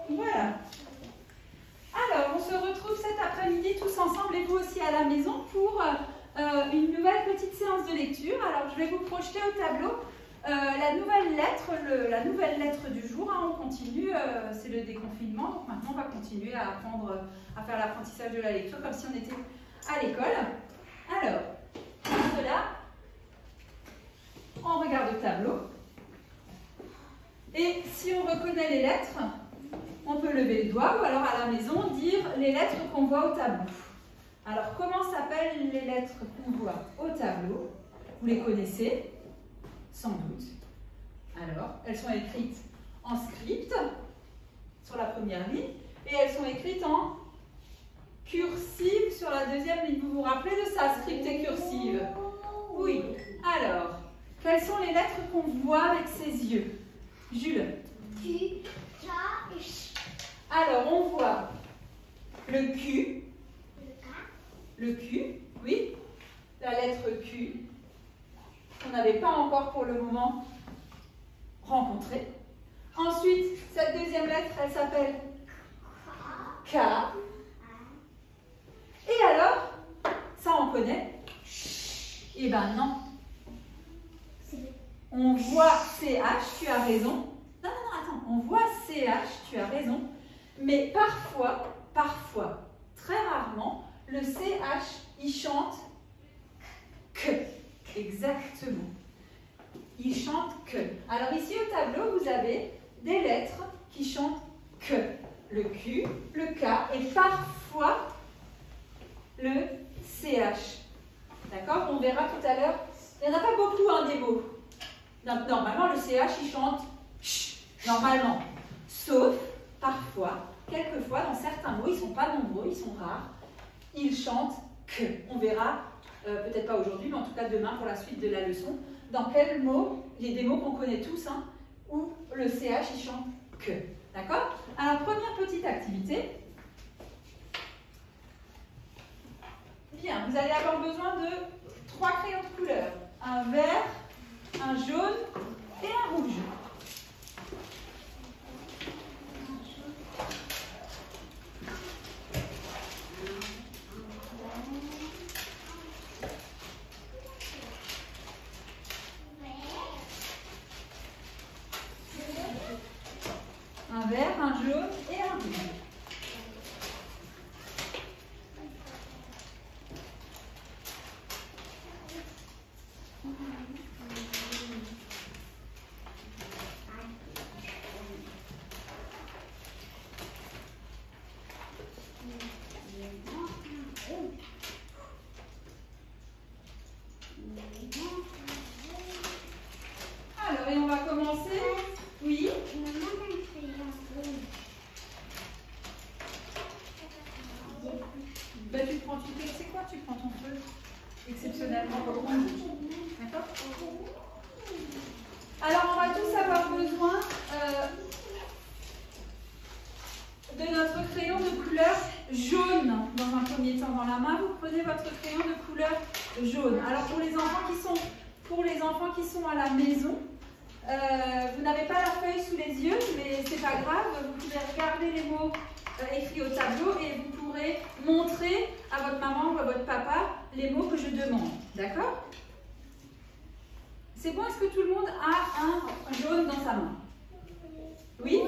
Voilà. Alors, on se retrouve cet après-midi tous ensemble et vous aussi à la maison pour une nouvelle petite séance de lecture. Alors, je vais vous projeter au tableau la nouvelle lettre du jour. Hein, on continue, c'est le déconfinement, donc maintenant on va continuer à apprendre à faire l'apprentissage de la lecture comme si on était à l'école. Alors, pour cela, on regarde le tableau. Et si on reconnaît les lettres, on peut lever le doigt ou alors à la maison dire les lettres qu'on voit au tableau. Alors, comment s'appellent les lettres qu'on voit au tableau? Vous les connaissez? Sans doute. Alors, elles sont écrites en script sur la première ligne et elles sont écrites en cursive sur la deuxième ligne. Vous vous rappelez de ça, script et cursive? Oui. Alors, quelles sont les lettres qu'on voit avec ses yeux? Jules? Q, K et Ch. Alors, on voit le Q. Le Q, oui. La lettre Q, qu'on n'avait pas encore pour le moment rencontrée. Ensuite, cette deuxième lettre, elle s'appelle K. Et alors, ça on connaît? Eh ben non. On voit CH, tu as raison. Non, attends, on voit CH, tu as raison. Mais parfois, très rarement, le CH, il chante que. Exactement. Il chante que. Alors ici au tableau, vous avez des lettres qui chantent que. Le Q, le K et parfois le CH. D'accord? On verra tout à l'heure. Il n'y en a pas beaucoup, hein, des mots. Normalement, le CH, il chante ch, normalement. Sauf, parfois, quelquefois, dans certains mots, ils ne sont pas nombreux, ils sont rares, ils chantent que. On verra, peut-être pas aujourd'hui, mais en tout cas demain pour la suite de la leçon, dans quels mots, il y a des mots qu'on connaît tous, hein, où le CH, il chante que. D'accord? Alors, première petite activité. Bien, vous allez avoir besoin de 3 crayons de couleur. Un vert, un jaune et un rouge. Un vert, un jaune et un rouge. Alors, et on va commencer. Oui. Ben, tu prends, tu sais quoi? Tu prends ton feu exceptionnellement pour prendre. D'accord? Alors, on va tous avoir besoin de notre crayon de couleur jaune. Dans un premier temps, dans la main, vous prenez votre crayon de couleur jaune. Alors, pour les enfants qui sont à la maison, vous n'avez pas la feuille sous les yeux, mais c'est pas grave. Vous pouvez regarder les mots écrits au tableau et vous pourrez montrer à votre maman ou à votre papa les mots que je demande. D'accord? C'est bon? Est-ce que tout le monde a un jaune dans sa main? Oui?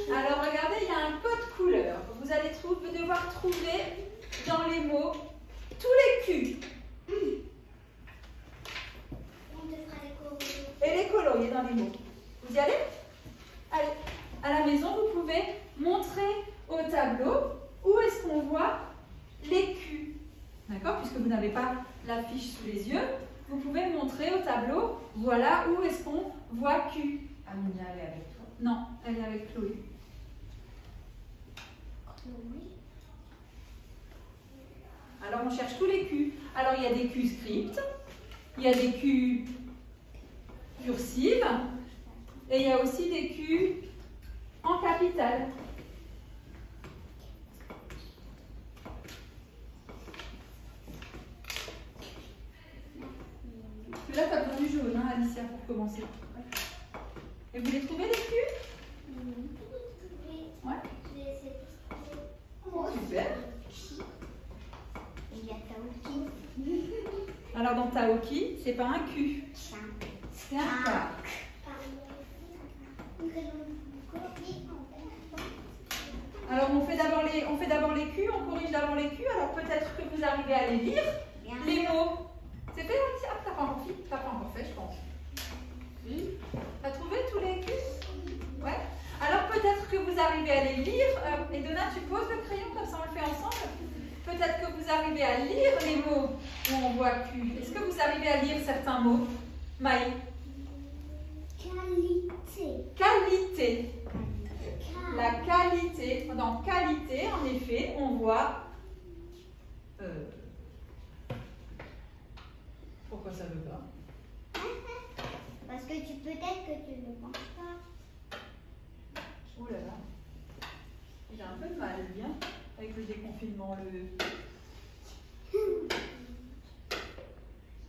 Alors regardez, il y a un code couleur. Vous allez devoir trouver dans les mots tous les Q. Et les colorier dans les mots. Vous y allez? Allez, à la maison, vous pouvez montrer au tableau où est-ce qu'on voit les Q. D'accord? Puisque vous n'avez pas la fiche sous les yeux, vous pouvez montrer au tableau, voilà où est-ce qu'on voit Q. Amonia, elle est avec toi? Non, elle est avec Chloé. Alors, on cherche tous les Q. Alors, il y a des Q script, il y a des Q cursives, et il y a aussi des Q en capitale. Là, tu as besoin du jaune, hein, Alicia, pour commencer. Et vous les trouvez, les Q? Ouais. Alors dans Taoki, c'est pas un Q, c'est un K. Alors on fait d'abord les Q, on corrige d'abord les Q. Alors peut-être que vous arrivez à les lire, les mots. C'est fait aussi? Ah, t'as pas encore fait, je pense. Oui. T'as trouvé tous les Q? Ouais. Alors peut-être que vous arrivez à les lire. Et Donna, tu poses le crayon, comme ça on le fait ensemble. Peut-être que vous arrivez à lire les mots où on voit Q. Est-ce que vous arrivez à lire certains mots? Maï. Qualité. Qualité. La qualité. Dans qualité, en effet, on voit... Pourquoi ça ne veut pas? Parce que peut-être que tu ne penses pas. Oh là là. Il a un peu de mal, lui, hein, avec le déconfinement.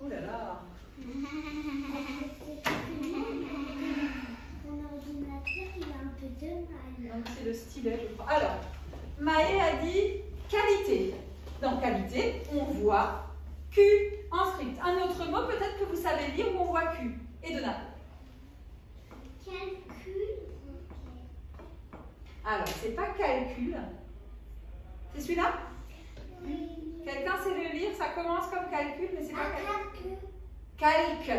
Oh là là. Mon ordinateur, il a un peu de mal. Donc c'est le stylet, je crois. Alors, Maë a dit qualité. Dans qualité, on voit Q en script. Un autre mot, peut-être que vous savez lire où on voit Q. Et Donna. Calcul. Alors, c'est pas calcul. C'est celui-là? Oui. Quelqu'un sait le lire? Ça commence comme calcul, mais c'est pas calcul. Calque.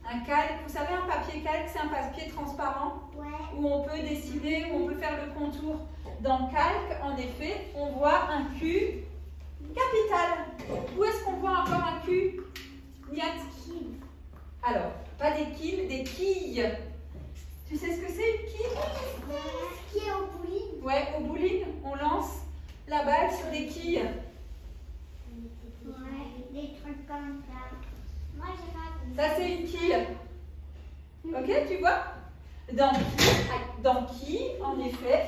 Un calque. Vous savez, un papier calque, c'est un papier transparent où on peut dessiner, où on peut faire le contour. Dans calque, en effet, on voit un Q capital. Où est-ce qu'on voit encore un Q? Niat. Alors, pas des quilles, des quilles. Tu sais ce que c'est une quille? Qui est au bowling? Ouais, au bowling, on lance la balle sur des quilles. Ouais, des trucs comme ça. Moi, j'ai pas. Ça, c'est une quille. Ok, tu vois? Dans qui, en effet,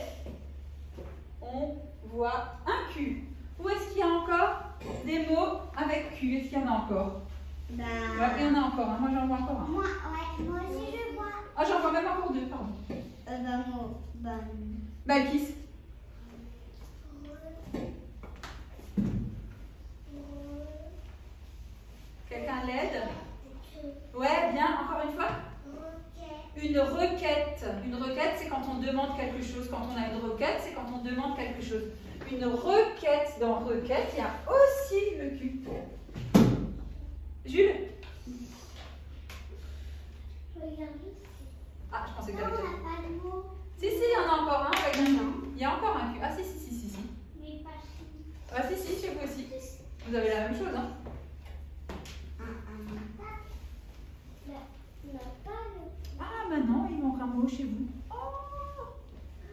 on voit un Q. Où est-ce qu'il y a encore des mots avec Q? Est-ce qu'il y en a encore? Bah, Ouais, il y en a encore. Moi, j'en vois encore un. moi aussi, je vois. Ah, j'en vois même encore deux, pardon. Balkis. Quelqu'un l'aide? Ouais, bien, encore une fois. Une requête. Une requête, c'est quand on demande quelque chose. Quand on a une requête, c'est quand on demande quelque chose. Une requête, dans requête, il y a aussi le Q. Jules? Ah, je pensais que t'avais déjà. Si, il y en a encore un. Il y a encore un Q. Ah, si. Ah, si, chez vous aussi. Vous avez la même chose, hein? Ah, maintenant, il manque un mot chez vous. Oh,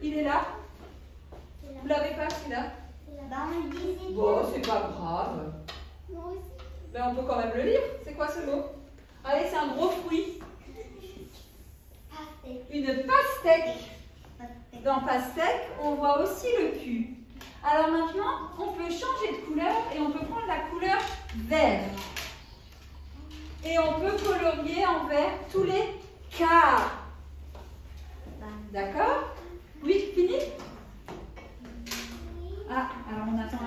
il est là? Vous l'avez pas, celui-là? Bon, c'est pas grave. Mais on peut quand même le lire. C'est quoi ce mot? Allez, c'est un gros fruit. Une pastèque. Dans pastèque, on voit aussi le Q. Alors maintenant, on peut changer de couleur et on peut prendre la couleur vert. Et on peut colorier en vert tous les K. D'accord? Oui, fini? Ah, alors on attend.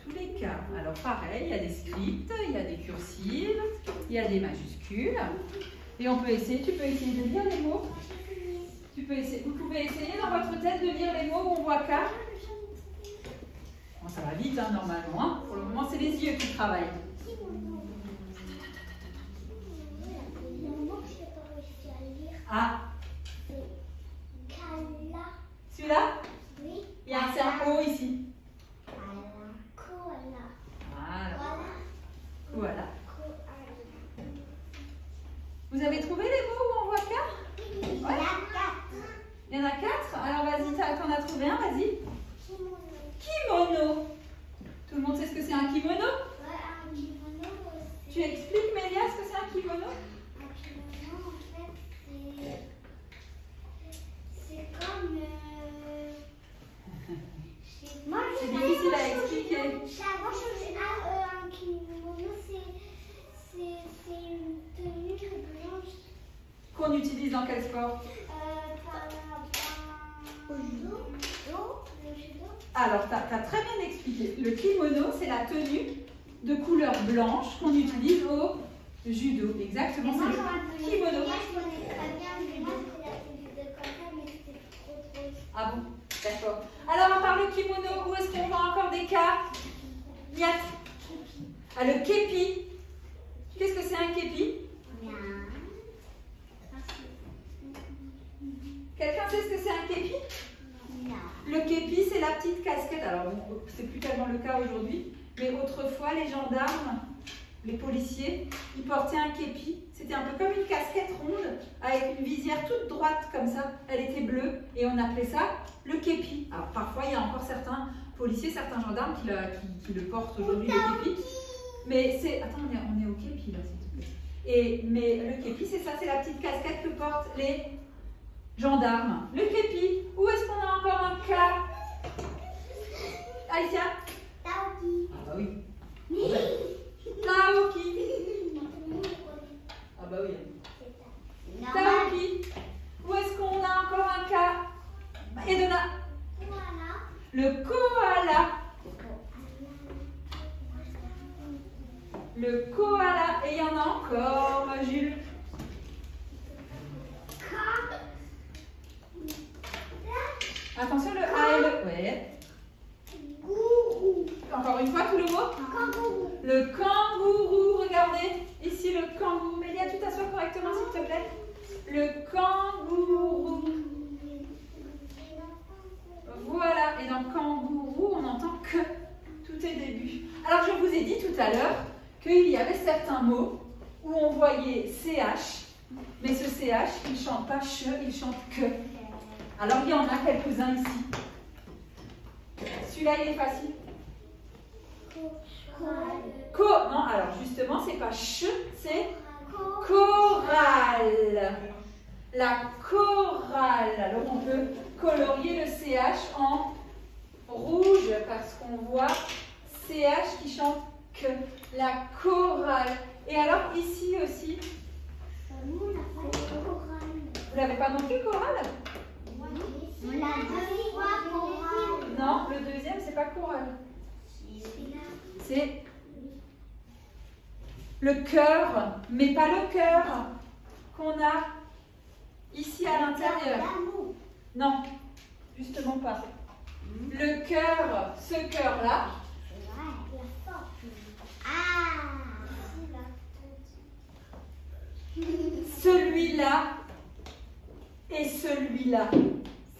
Tous les cas. Alors pareil, il y a des scripts, il y a des cursives, il y a des majuscules. Et on peut essayer, tu peux essayer de lire les mots. Vous pouvez essayer dans votre tête de lire les mots où on voit K. Bon, ça va vite, hein, normalement. Hein. Pour le moment, c'est les yeux qui travaillent. Ah. Celui-là? Oui. Il y a un cerveau ici. Voilà. Vous avez trouvé les mots où on voit K? Ouais. Il y en a 4. Alors vas-y, t'en as trouvé un, vas-y. Kimono. Tout le monde sait ce que c'est un kimono? Ouais, un kimono aussi. Tu expliques, Mélia, ce que c'est un kimono? Un kimono, en fait, c'est comme... C'est difficile à expliquer. Un kimono, c'est une tenue blanche qu'on utilise dans quel sport? Alors, tu as très bien expliqué. Le kimono, c'est la tenue de couleur blanche qu'on utilise au judo. Exactement, c'est le kimono. Ah bon? D'accord. Alors, à part le kimono, où est-ce qu'on voit encore des cas? Niat. Ah, le képi. Qu'est-ce que c'est un képi? Quelqu'un sait ce que c'est un képi? Le képi, c'est la petite casquette. Alors, bon, c'est plus tellement le cas aujourd'hui, mais autrefois, les gendarmes, les policiers, ils portaient un képi. C'était un peu comme une casquette ronde avec une visière toute droite comme ça. Elle était bleue et on appelait ça le képi. Alors, parfois, il y a encore certains policiers, certains gendarmes qui le portent aujourd'hui, le képi. Mais c'est... Attends, on est au képi là, s'il te plaît. Mais le képi, c'est ça, c'est la petite casquette que portent les gendarmes. Le képi. Où est-ce qu'on a encore un cas? Alicia? Taoki. Ah bah oui. Taoki. Ah bah oui. Taoki. Où est-ce qu'on a encore un cas? Edona? Le koala. Le koala. Et il y en a encore, Jules. Attention, le A et le... Ouais. Encore une fois, tout le mot. Le kangourou. Regardez. Ici, le kangourou. Mélia, tu t'assois correctement, s'il te plaît. Le kangourou. Voilà. Et dans kangourou, on n'entend que tout est début. Alors, je vous ai dit tout à l'heure qu'il y avait certains mots où on voyait CH, mais ce CH, il ne chante pas CHE, il chante que. Alors, il y en a quelques-uns ici. Celui-là, il est facile. Non, alors justement, c'est pas CH, c'est chorale. La chorale. Alors, on peut colorier le CH en rouge parce qu'on voit CH qui chante que. La chorale. Et alors, ici aussi. Vous l'avez pas non plus, chorale? Non, le deuxième, c'est pas chorale. C'est le cœur, mais pas le cœur qu'on a ici à l'intérieur. Non, justement pas. Le cœur, ce cœur-là. Celui-là et celui-là.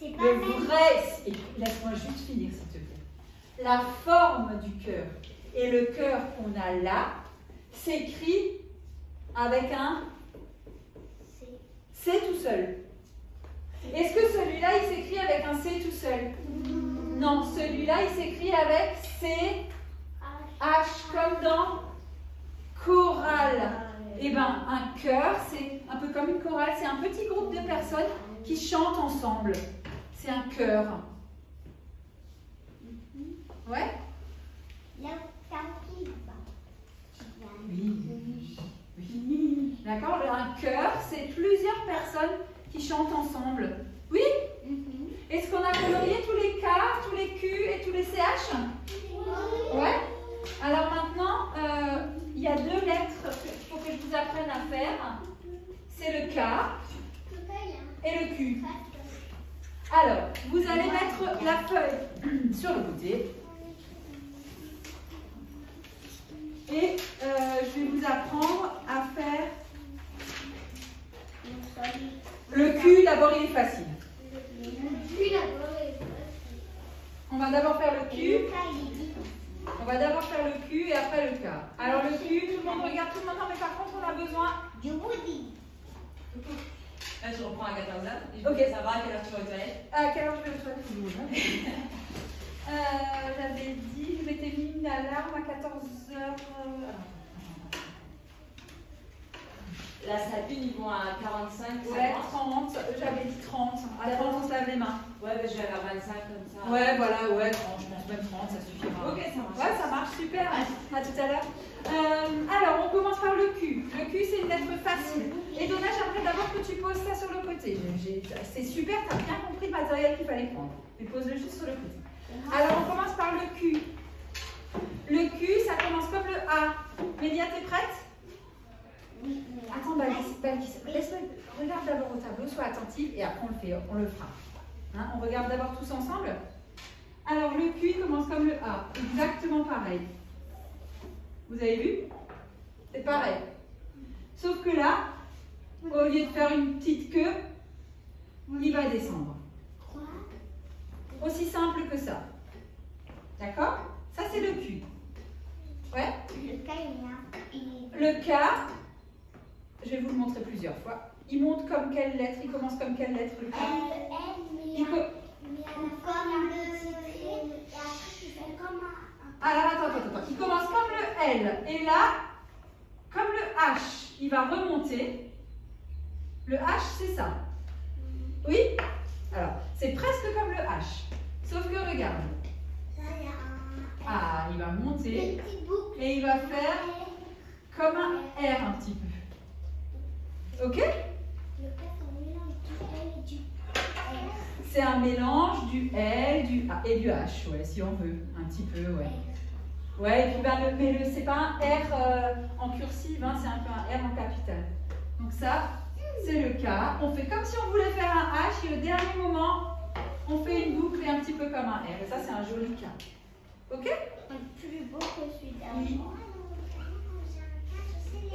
Le vrai, laisse-moi juste finir s'il te plaît. La forme du cœur et le cœur qu'on a là s'écrit avec un C tout seul. Est-ce que celui-là il s'écrit avec un C tout seul? Non, celui-là il s'écrit avec C H comme dans chorale. Eh bien, un chœur, c'est un peu comme une chorale, c'est un petit groupe de personnes qui chantent ensemble. C'est un chœur. Ouais? Oui. D'accord? Un chœur, c'est plusieurs personnes qui chantent ensemble. Oui? Est-ce qu'on a colorié tous les K, tous les Q et tous les CH? Ouais? Alors maintenant, il y a deux lettres qu'il faut que je vous apprenne à faire. C'est le K et le Q. Alors, vous allez mettre la feuille sur le côté. Et je vais vous apprendre à faire le Q. D'abord, il est facile. On va d'abord faire le Q. On va d'abord faire le Q et après le K. Alors le Q, tout le monde regarde, tout le monde. Non, mais par contre, on a besoin du body. Là, je reprends à 14h. Ok. Ça va, à quelle heure tu vas aux toilettes? À quelle heure je vais aux toilettes? J'avais dit, je m'étais mis une alarme à 14h. La sapine, ils vont à 45, 50. Ouais, 30. J'avais dit 30. À 30, on se lave les mains. Ouais, mais je vais à 25 comme ça. Ouais, voilà, ouais, 30. Je pense même 30, ça suffira. Ok, ça marche. Ouais, ça marche Super, à tout à l'heure. Alors, on commence par le Q. Le Q, c'est une lettre facile. Et Donna, j'aimerais d'abord que tu poses ça sur le côté. C'est super, tu as bien compris le matériel qu'il fallait prendre. Mais pose-le juste sur le côté. Alors, on commence par le Q. Le Q, ça commence comme le A. Mélia, t'es prête? Attends, laisse-moi. Regarde d'abord au tableau, sois attentive et après on le fera. Hein, on regarde d'abord tous ensemble. Alors, le Q commence comme le A. Exactement pareil. Vous avez vu? C'est pareil. Sauf que là, au lieu de faire une petite queue, il va descendre. Aussi simple que ça. D'accord? Ça, c'est le Q. Ouais? Le K, je vais vous le montrer plusieurs fois. Il monte comme quelle lettre? Il commence comme quelle lettre, le K? Alors, attends. Il commence comme le L. Et là, comme le H, il va remonter. Le H, c'est ça. Oui? Alors, c'est presque comme le H. Sauf que, regarde. Ah, il va monter. Et il va faire comme un R un petit peu. Ok? C'est un mélange du L et du H, ouais, si on veut, un petit peu, ouais. Ouais, et puis mais c'est pas un R en cursive, hein, c'est un peu un R en capital. Donc ça, c'est le K. On fait comme si on voulait faire un H et au dernier moment, on fait une boucle et un petit peu comme un R. Et ça, c'est un joli K. Ok? Plus beau que celui-là. Oui.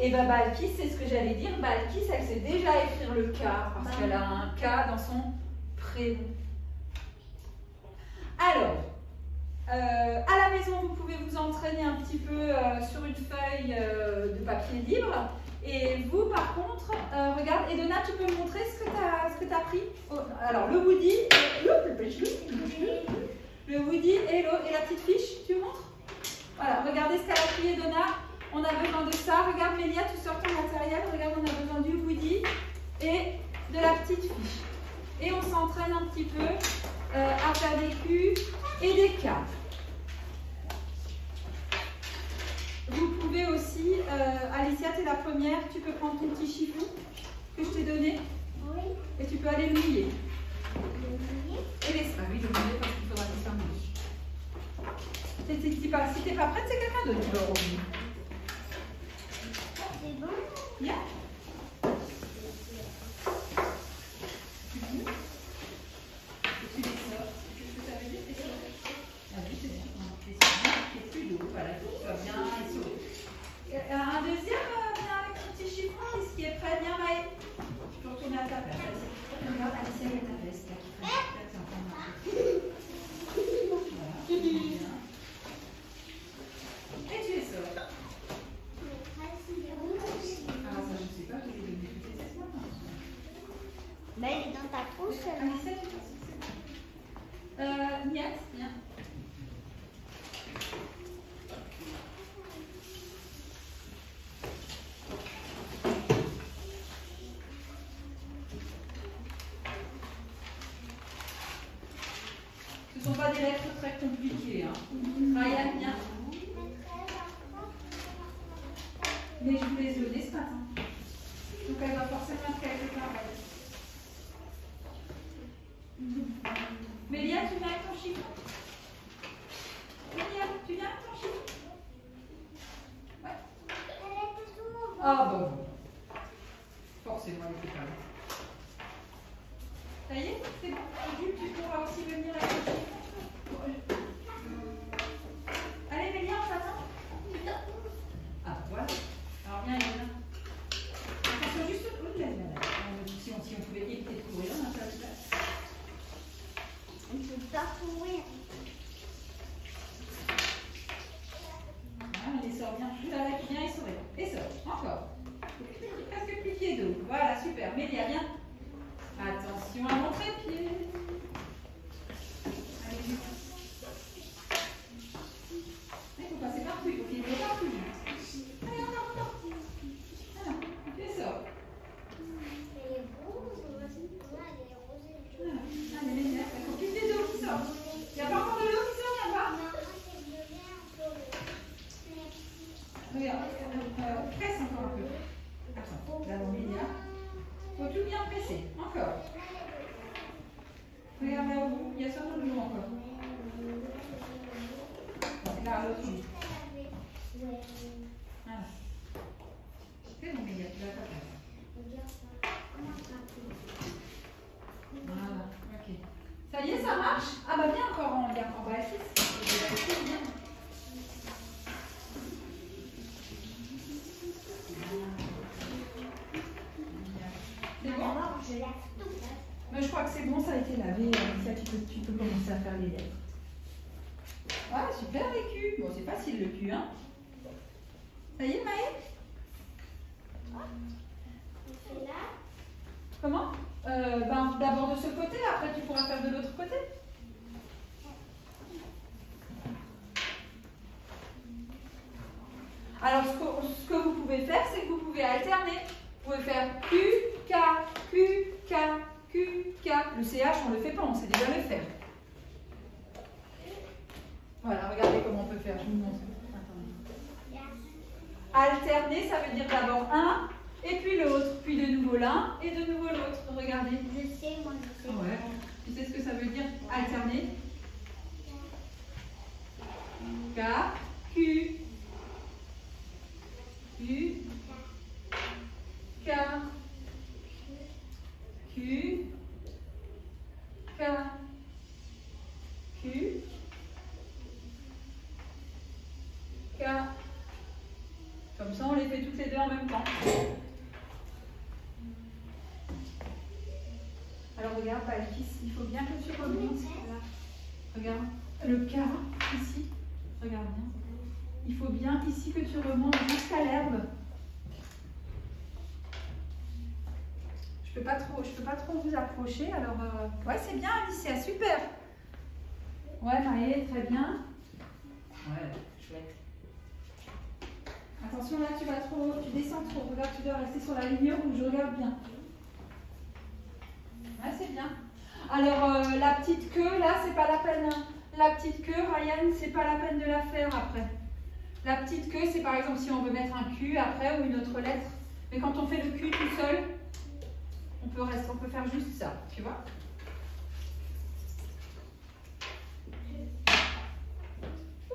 Et bien Balkis, c'est ce que j'allais dire. Balkis, elle sait déjà écrire le K parce qu'elle a un K dans son prénom. Alors, à la maison, vous pouvez vous entraîner un petit peu sur une feuille de papier libre. Et vous, par contre, regarde, Edona, tu peux me montrer ce que tu as pris? Alors, le Woody, le Woody et la petite fiche, tu montres? Voilà, regardez ce qu'elle a pris, Edona. On a besoin de ça. Regarde, Mélia, tu sors ton matériel. Regarde, on a besoin du Woody et de la petite fiche. Et on s'entraîne un petit peu à faire des Q et des K. Vous pouvez aussi, Alicia, tu es la première, tu peux prendre ton petit chiffon que je t'ai donné. Oui. Et tu peux aller le mouiller. Le Et laisse pas, oui, le mouiller parce qu'il faudra que ça mouille. Si t'es pas prête, c'est quelqu'un d'autre qui va revenir. C'est bon? Bien. Tu les sors. Qu'est-ce que ça veut dire? Ah oui, c'est bien. C'est plus lourd. Voilà, tout va bien et souris. Un deuxième, viens avec ton petit chiffon, ce qui est prêt. Bien, Maë. Tu peux retourner à ta place. Regarde, Alicia, il y a ta veste là qui traîne. Voilà. Bien. Et tu les sors. Alors ça, je ne sais pas, je vais le débuter cette matin. Mais elle est dans ta trousse. Alicia, tu passes. Niette, viens. Ce ne sont pas des lettres très compliquées. Hein. Ryan, viens. Mais je vous les ai donnés ce matin. Donc elle va forcément être quelque part. Mélia, tu viens avec ton chiffon? Mélia, tu viens avec ton chiffon? Ouais. Ah bah bon. Forcément, elle était pas là. Ça y est, c'est bon. Jules, tu pourras aussi venir avec ton chiffon. Allez Mélia, on t'attend. Ah voilà. Alors viens, Elena. Attention juste. Oh là là là. Si on pouvait éviter de courir, on a pas de place. On ne peut pas courir. Voilà, on les sort bien. Viens et souris. Et sort. Encore. Presque plus pied d'eau. Voilà, super. Mélia, viens. Attention à mon trépied. Allez, vite. Il faut passer partout. Il faut qu'il y ait partout. Allez, encore. Alors, et sort. Elle est rouge. Elle est rose. Allez, Mélia, il faut plus d'eau qui sort. Il n'y a pas encore de l'eau qui sort, viens voir. Regarde, presse encore un peu. Attends, là, Mélia. Il faut tout bien presser. Encore. Regarde là au bout, il y a sûrement de l'eau encore. Là, à l'autre bout. Voilà. C'est bon, Mélia, tu vas pas faire. Voilà, ok. Ça y est, ça marche? Ah bah bien encore, on regarde en bas 6. C'est bien. C'est bon? Mais je crois que c'est bon, ça a été lavé. Ça, tu peux commencer à faire les lettres. Ah, super les culs. Bon, c'est facile le cul, hein? Ça y est, Maë? Comment? D'abord de ce côté, après tu pourras faire de l'autre côté. Alors, ce que vous pouvez faire, c'est que vous pouvez alterner. Vous pouvez faire Q, K, Q, K, Q, K. Le CH, on ne le fait pas, on sait déjà le faire. Voilà, regardez comment on peut faire, je vous montre. Attendez. Alterner, ça veut dire d'abord un, et puis l'autre, puis de nouveau l'un, et de nouveau l'autre. Regardez. Je sais, moi je sais. Ouais. Tu sais ce que ça veut dire, alterner? K, Q, Q, K, Q, K, Q, K. Comme ça, on les fait toutes les deux en même temps. Alors regarde, Balkis, il faut bien que tu remontes. Là. Regarde, le K, ici. Regarde bien. Il faut bien ici que tu remontes jusqu'à l'herbe. Je peux pas trop vous approcher. Alors, ouais, c'est bien, Alicia, super. Ouais, Maë, très bien. Ouais, chouette. Attention, là, tu descends trop. Regarde, tu dois rester sur la ligne rouge. Regarde bien. Ouais, c'est bien. Alors, la petite queue, là, c'est pas la peine. La petite queue, Ryan, c'est pas la peine de la faire après. La petite queue, c'est par exemple si on veut mettre un Q après ou une autre lettre. Mais quand on fait le Q tout seul, on peut faire juste ça, tu vois.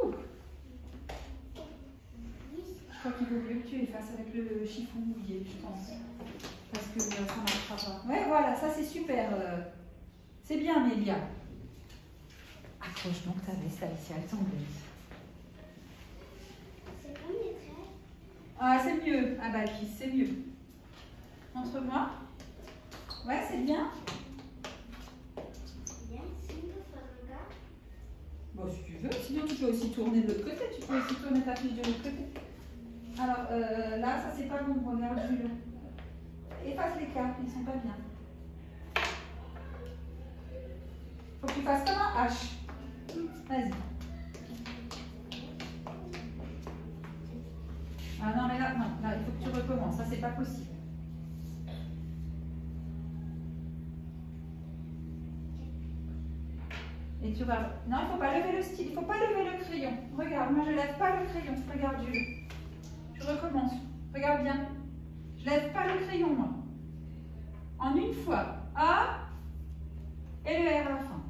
Ouh. Je crois qu'il vaut mieux que tu effaces avec le chiffon mouillé, je pense. Parce que ça ne marchera pas. Ouais, voilà, ça c'est super. C'est bien, Mélia. Accroche donc ta veste, Alicia, elle tombe. C'est comme les traits. Ah, c'est mieux. Ah bah, Kiss, c'est mieux. Montre-moi. Ouais, c'est bien. C'est bien, si on peut faire un gars. Bon, si tu veux. Sinon, tu peux aussi tourner de l'autre côté. Tu peux aussi tourner ta fiche de l'autre côté. Alors, là, ça c'est pas bon. Regarde, Jules. Efface les cartes, ils sont pas bien. Faut que tu fasses comme un H. Vas-y. Ah non, mais là, non, là, il faut que tu recommences. Ça, c'est pas possible. Et tu vas... Non, il ne faut pas lever le style. Il ne faut pas lever le crayon. Regarde, moi, je ne lève pas le crayon. Regarde, Jules. Je recommence. Regarde bien. Je ne lève pas le crayon, moi. En une fois. A et le R à la fin.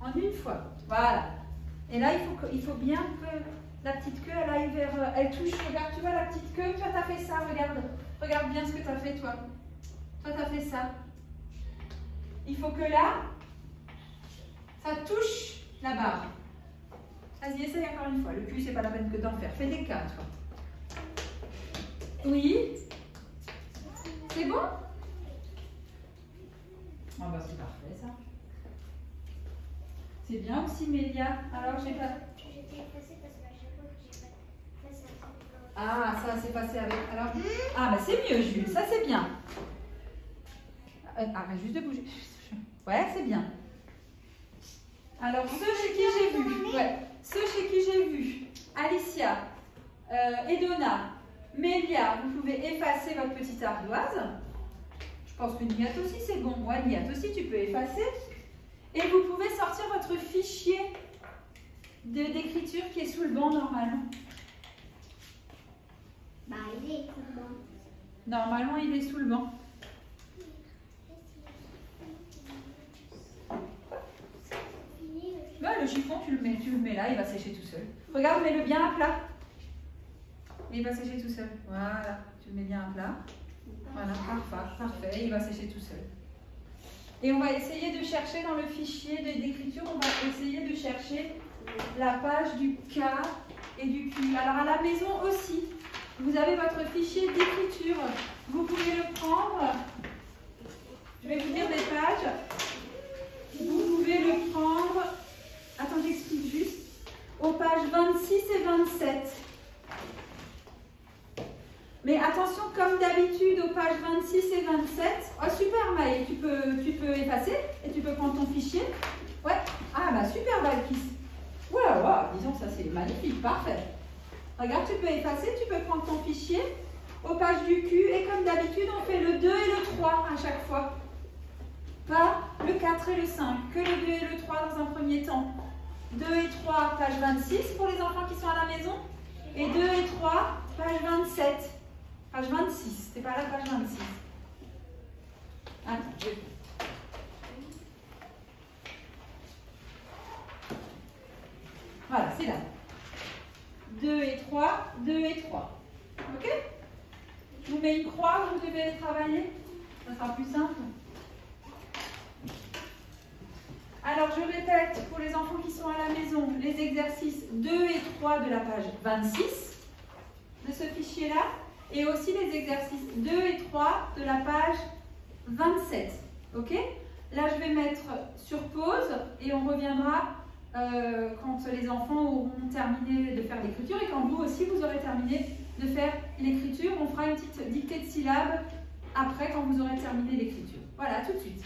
En une fois. Voilà. Et là, il faut bien que la petite queue, elle aille vers... Elle touche, regarde, tu vois la petite queue. Toi, tu as fait ça, regarde. Regarde bien ce que tu as fait, toi. Toi, tu as fait ça. Il faut que là, ça touche la barre. Vas-y, essaye encore une fois. Le cul, c'est pas la peine que d'en faire. Fais des cas, toi. Oui. C'est bon? Ah bah c'est parfait, ça. C'est bien aussi, Mélia. Alors, j'ai pas... J'étais effacée parce qu'à chaque fois que j'ai fait ça. Ah, ça s'est passé avec... Alors... Ah, bah c'est mieux, Jules. Ça, c'est bien. Arrête juste de bouger. Ouais, c'est bien. Alors, ceux chez qui j'ai vu... Ouais. Ceux chez qui j'ai vu... Alicia, Edona, Mélia, vous pouvez effacer votre petite ardoise. Je pense que Nihat aussi, c'est bon. Ouais, Nihat aussi, tu peux effacer. Et vous pouvez sortir votre fichier d'écriture qui est sous le banc normalement. Normalement, il est sous le banc. Bah, le chiffon, tu le mets là, il va sécher tout seul. Regarde, mets-le bien à plat. Il va sécher tout seul. Voilà, tu le mets bien à plat. Voilà, parfait, il va sécher tout seul. Et on va essayer de chercher dans le fichier d'écriture, on va essayer de chercher la page du K et du Q. Alors à la maison aussi, vous avez votre fichier d'écriture. Vous pouvez le prendre. Je vais vous dire des pages. Vous pouvez le prendre. Attends, j'explique juste. Aux pages 26 et 27. Mais attention, comme d'habitude, aux pages 26 et 27. Oh, super, Maë, tu peux effacer et tu peux prendre ton fichier. Ouais. Ah, bah super, Valkis. Wow, disons que ça, c'est magnifique, parfait. Regarde, tu peux effacer, tu peux prendre ton fichier. Aux pages du Q, et comme d'habitude, on fait le 2 et le 3 à chaque fois. Pas le 4 et le 5, que le 2 et le 3 dans un premier temps. 2 et 3, page 26 pour les enfants qui sont à la maison. Et 2 et 3, page 27. Page 26, c'est pas la page 26. Attends, je vais... Voilà, c'est là. 2 et 3, 2 et 3. Ok? Je vous mets une croix où vous devez travailler. Ça sera plus simple. Alors, je répète pour les enfants qui sont à la maison, les exercices 2 et 3 de la page 26 de ce fichier-là. Et aussi les exercices 2 et 3 de la page 27. Ok? Là, je vais mettre sur pause et on reviendra quand les enfants auront terminé de faire l'écriture et quand vous aussi, vous aurez terminé de faire l'écriture. On fera une petite dictée de syllabes après quand vous aurez terminé l'écriture. Voilà, tout de suite.